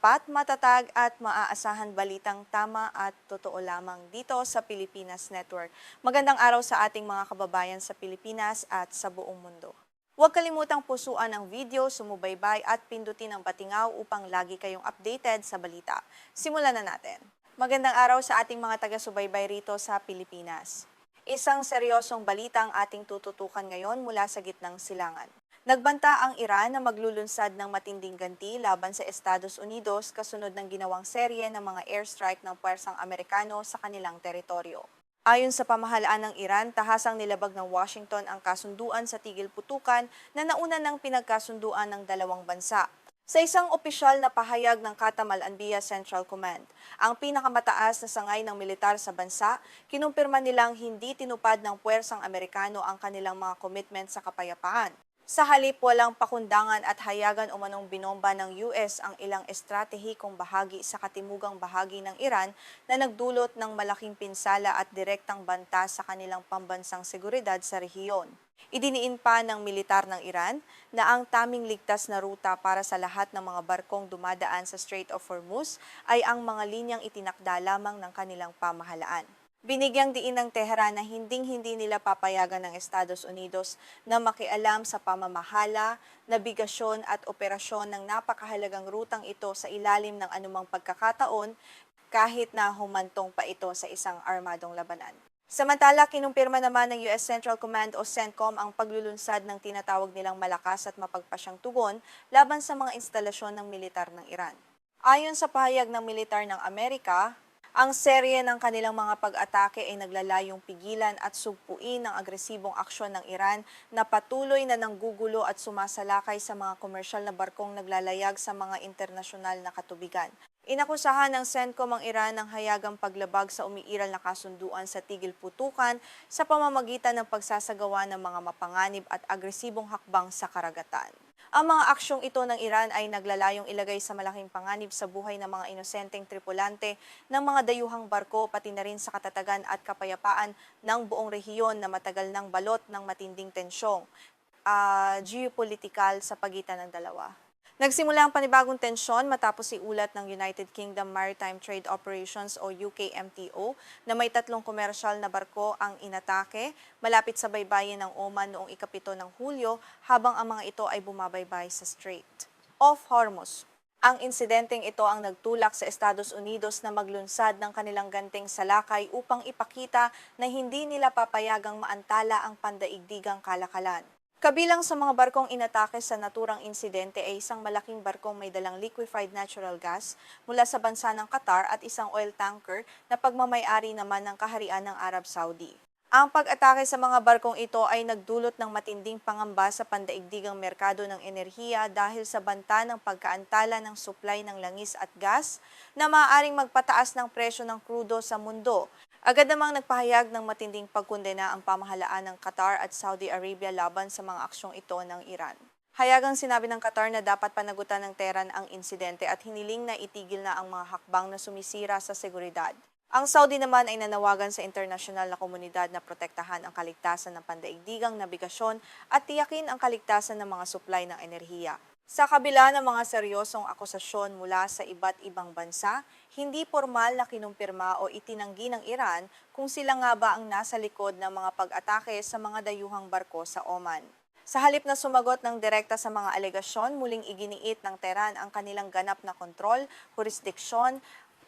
tapat, matatag at maaasahan balitang tama at totoo lamang dito sa Pilipinas Network. Magandang araw sa ating mga kababayan sa Pilipinas at sa buong mundo. Huwag kalimutang pusuan ang video, sumubaybay at pindutin ang patingaw upang lagi kayong updated sa balita. Simulan na natin. Magandang araw sa ating mga taga-subaybay rito sa Pilipinas. Isang seryosong balita ang ating tututukan ngayon mula sa gitnang silangan. Nagbanta ang Iran na maglulunsad ng matinding ganti laban sa Estados Unidos kasunod ng ginawang serye ng mga airstrike ng puwersang Amerikano sa kanilang teritoryo. Ayon sa pamahalaan ng Iran, tahasang nilabag ng Washington ang kasunduan sa tigil putukan na nauna ng pinagkasunduan ng dalawang bansa. Sa isang opisyal na pahayag ng Qatam al-Anbiya Central Command, ang pinakamataas na sangay ng militar sa bansa, kinumpirma nilang hindi tinupad ng puwersang Amerikano ang kanilang mga commitment sa kapayapaan. Sa halip, walang pakundangan at hayagan umanong binomba ng US ang ilang estratehikong bahagi sa katimugang bahagi ng Iran na nagdulot ng malaking pinsala at direktang banta sa kanilang pambansang seguridad sa rehiyon. Idiniin pa ng militar ng Iran na ang taming ligtas na ruta para sa lahat ng mga barkong dumadaan sa Strait of Hormuz ay ang mga linyang itinakda lamang ng kanilang pamahalaan. Binigyang diin ng Tehran na hinding-hindi nila papayagan ng Estados Unidos na makialam sa pamamahala, nabigasyon at operasyon ng napakahalagang rutang ito sa ilalim ng anumang pagkakataon kahit na humantong pa ito sa isang armadong labanan. Samantala, kinumpirma naman ng US Central Command o CENTCOM ang paglulunsad ng tinatawag nilang malakas at mapagpasyang tugon laban sa mga instalasyon ng militar ng Iran. Ayon sa pahayag ng militar ng Amerika, ang serye ng kanilang mga pag-atake ay naglalayong pigilan at sugpuin ang agresibong aksyon ng Iran na patuloy na nanggugulo at sumasalakay sa mga komersyal na barkong naglalayag sa mga internasyonal na katubigan. Inakusahan ng CENTCOM ang Iran ng hayagang paglabag sa umiiral na kasunduan sa tigil putukan sa pamamagitan ng pagsasagawa ng mga mapanganib at agresibong hakbang sa karagatan. Ang mga aksyong ito ng Iran ay naglalayong ilagay sa malaking panganib sa buhay ng mga inosenteng tripulante ng mga dayuhang barko pati na rin sa katatagan at kapayapaan ng buong rehiyon na matagal nang balot ng matinding tensyong geopolitikal sa pagitan ng dalawa. Nagsimula ang panibagong tensyon matapos iulat ng United Kingdom Maritime Trade Operations o UKMTO na may 3 komersyal na barko ang inatake malapit sa baybayin ng Oman noong ika-7 ng Hulyo habang ang mga ito ay bumabaybay sa Strait of Hormuz. Ang insidenteng ito ang nagtulak sa Estados Unidos na maglunsad ng kanilang ganting salakay upang ipakita na hindi nila papayagang maantala ang pandaigdigang kalakalan. Kabilang sa mga barkong inatake sa naturang insidente ay isang malaking barkong may dalang liquefied natural gas mula sa bansa ng Qatar at isang oil tanker na pagmamay-ari naman ng Kaharian ng Arab Saudi. Ang pag-atake sa mga barkong ito ay nagdulot ng matinding pangamba sa pandaigdigang merkado ng enerhiya dahil sa banta ng pagkaantala ng supply ng langis at gas na maaaring magpataas ng presyo ng krudo sa mundo. Agad namang nagpahayag ng matinding pagkondena ang pamahalaan ng Qatar at Saudi Arabia laban sa mga aksyong ito ng Iran. Hayagang sinabi ng Qatar na dapat panagutan ng Tehran ang insidente at hiniling na itigil na ang mga hakbang na sumisira sa seguridad. Ang Saudi naman ay nanawagan sa internasyonal na komunidad na protektahan ang kaligtasan ng pandaigdigang nabigasyon at tiyakin ang kaligtasan ng mga supply ng enerhiya. Sa kabila ng mga seryosong akusasyon mula sa iba't ibang bansa, hindi formal na kinumpirma o itinanggi ng Iran kung sila nga ba ang nasa likod ng mga pag-atake sa mga dayuhang barko sa Oman. Sa halip na sumagot ng direkta sa mga alegasyon, muling iginiit ng Tehran ang kanilang ganap na kontrol, jurisdiksyon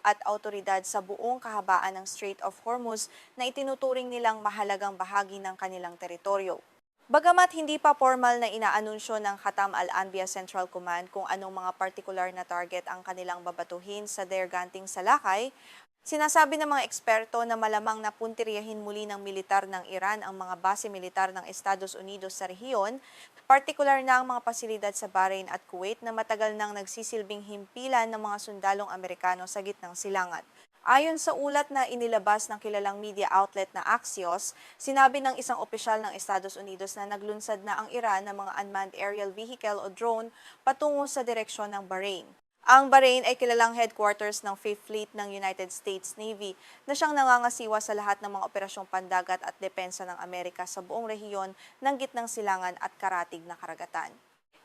at autoridad sa buong kahabaan ng Strait of Hormuz na itinuturing nilang mahalagang bahagi ng kanilang teritoryo. Bagamat hindi pa formal na inaanunsyo ng Qatam al-Anbiya Central Command kung anong mga partikular na target ang kanilang babatuhin sa derganting salakay, sinasabi ng mga eksperto na malamang napuntiryahin muli ng militar ng Iran ang mga base militar ng Estados Unidos sa rehiyon, partikular na ang mga pasilidad sa Bahrain at Kuwait na matagal nang nagsisilbing himpilan ng mga sundalong Amerikano sa gitnang silangan. Ayon sa ulat na inilabas ng kilalang media outlet na Axios, sinabi ng isang opisyal ng Estados Unidos na naglunsad na ang Iran ng mga unmanned aerial vehicle o drone patungo sa direksyon ng Bahrain. Ang Bahrain ay kilalang headquarters ng Fifth Fleet ng United States Navy na siyang nangangasiwa sa lahat ng mga operasyong pandagat at depensa ng Amerika sa buong rehiyon ng gitnang silangan at karatig na karagatan.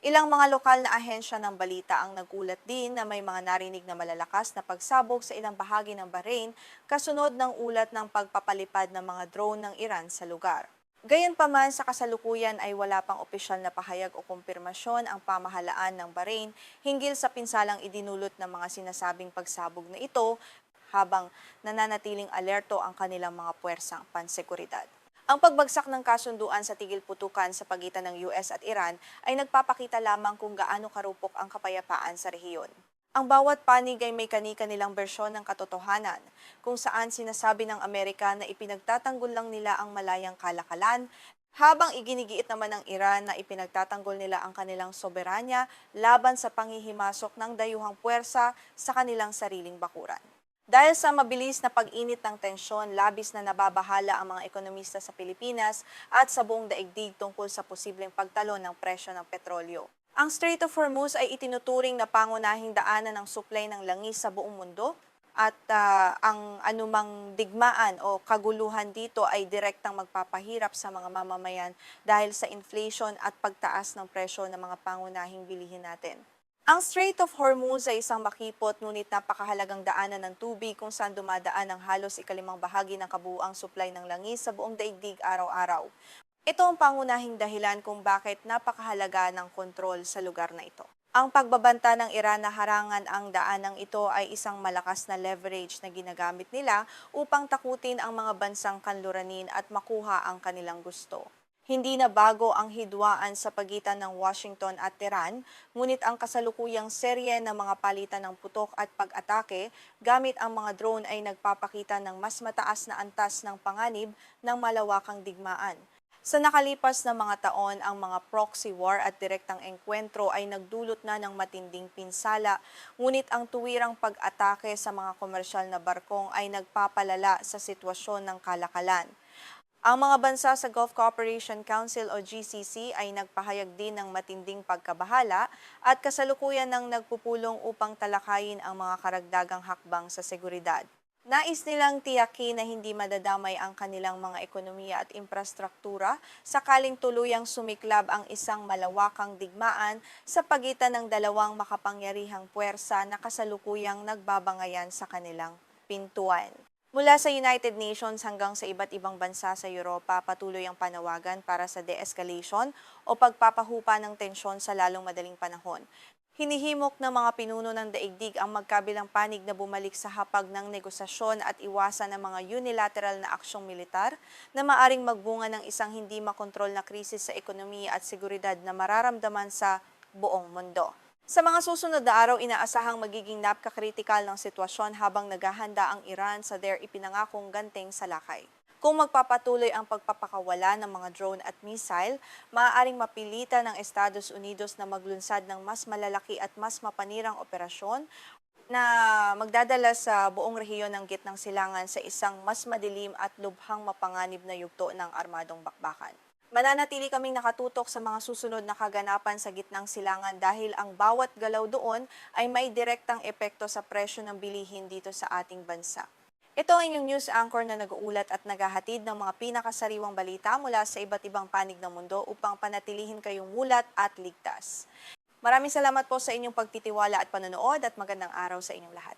Ilang mga lokal na ahensya ng balita ang nagulat din na may mga narinig na malalakas na pagsabog sa ilang bahagi ng Bahrain kasunod ng ulat ng pagpapalipad ng mga drone ng Iran sa lugar. Gayunpaman, sa kasalukuyan ay wala pang opisyal na pahayag o kumpirmasyon ang pamahalaan ng Bahrain hinggil sa pinsalang idinulot ng mga sinasabing pagsabog na ito habang nananatiling alerto ang kanilang mga puwersang pansekuridad. Ang pagbagsak ng kasunduan sa tigil putukan sa pagitan ng US at Iran ay nagpapakita lamang kung gaano karupok ang kapayapaan sa rehiyon. Ang bawat panig ay may kani-kanilang bersyon ng katotohanan, kung saan sinasabi ng Amerika na ipinagtatanggol lang nila ang malayang kalakalan, habang iginigiit naman ng Iran na ipinagtatanggol nila ang kanilang soberanya laban sa panghihimasok ng dayuhang puwersa sa kanilang sariling bakuran. Dahil sa mabilis na pag-init ng tensyon, labis na nababahala ang mga ekonomista sa Pilipinas at sa buong daigdig tungkol sa posibleng pagtalon ng presyo ng petrolyo. Ang Strait of Hormuz ay itinuturing na pangunahing daanan ng supply ng langis sa buong mundo at ang anumang digmaan o kaguluhan dito ay direktang magpapahirap sa mga mamamayan dahil sa inflation at pagtaas ng presyo ng mga pangunahing bilihin natin. Ang Strait of Hormuz ay isang makipot ngunit napakahalagang daanan ng tubig kung saan dumadaan ang halos ikalimang bahagi ng kabuuang supply ng langis sa buong daigdig araw-araw. Ito ang pangunahing dahilan kung bakit napakahalaga ng kontrol sa lugar na ito. Ang pagbabanta ng Iran na harangan ang daanang ito ay isang malakas na leverage na ginagamit nila upang takutin ang mga bansang kanluranin at makuha ang kanilang gusto. Hindi na bago ang hidwaan sa pagitan ng Washington at Tehran, ngunit ang kasalukuyang serye ng mga palitan ng putok at pag-atake gamit ang mga drone ay nagpapakita ng mas mataas na antas ng panganib ng malawakang digmaan. Sa nakalipas na mga taon, ang mga proxy war at direktang engkwentro ay nagdulot na ng matinding pinsala, ngunit ang tuwirang pag-atake sa mga komersyal na barkong ay nagpapalala sa sitwasyon ng kalakalan. Ang mga bansa sa Gulf Cooperation Council o GCC ay nagpahayag din ng matinding pagkabahala at kasalukuyan ng nagpupulong upang talakayin ang mga karagdagang hakbang sa seguridad. Nais nilang tiyakin na hindi madadamay ang kanilang mga ekonomiya at infrastruktura sakaling tuluyang sumiklab ang isang malawakang digmaan sa pagitan ng dalawang makapangyarihang puwersa na kasalukuyang nagbabangayan sa kanilang pintuan. Mula sa United Nations hanggang sa iba't ibang bansa sa Europa, patuloy ang panawagan para sa de-escalation o pagpapahupa ng tensyon sa lalong madaling panahon. Hinihimok ng mga pinuno ng daigdig ang magkabilang panig na bumalik sa hapag ng negosasyon at iwasan ang mga unilateral na aksyong militar na maaring magbunga ng isang hindi makontrol na krisis sa ekonomiya at seguridad na mararamdaman sa buong mundo. Sa mga susunod na araw, inaasahang magiging napaka-kritikal ng sitwasyon habang naghahanda ang Iran sa their ipinangakong ganting salakay. Kung magpapatuloy ang pagpapakawala ng mga drone at missile, maaaring mapilitan ng Estados Unidos na maglunsad ng mas malalaki at mas mapanirang operasyon na magdadala sa buong rehiyon ng Gitnang Silangan sa isang mas madilim at lubhang mapanganib na yugto ng armadong bakbakan. Mananatili kaming nakatutok sa mga susunod na kaganapan sa Gitnang Silangan dahil ang bawat galaw doon ay may direktang epekto sa presyo ng bilihin dito sa ating bansa. Ito ang inyong news anchor na nag-uulat at naghahatid ng mga pinakasariwang balita mula sa iba't ibang panig ng mundo upang panatilihin kayong mulat at ligtas. Maraming salamat po sa inyong pagtitiwala at panonood at magandang araw sa inyong lahat.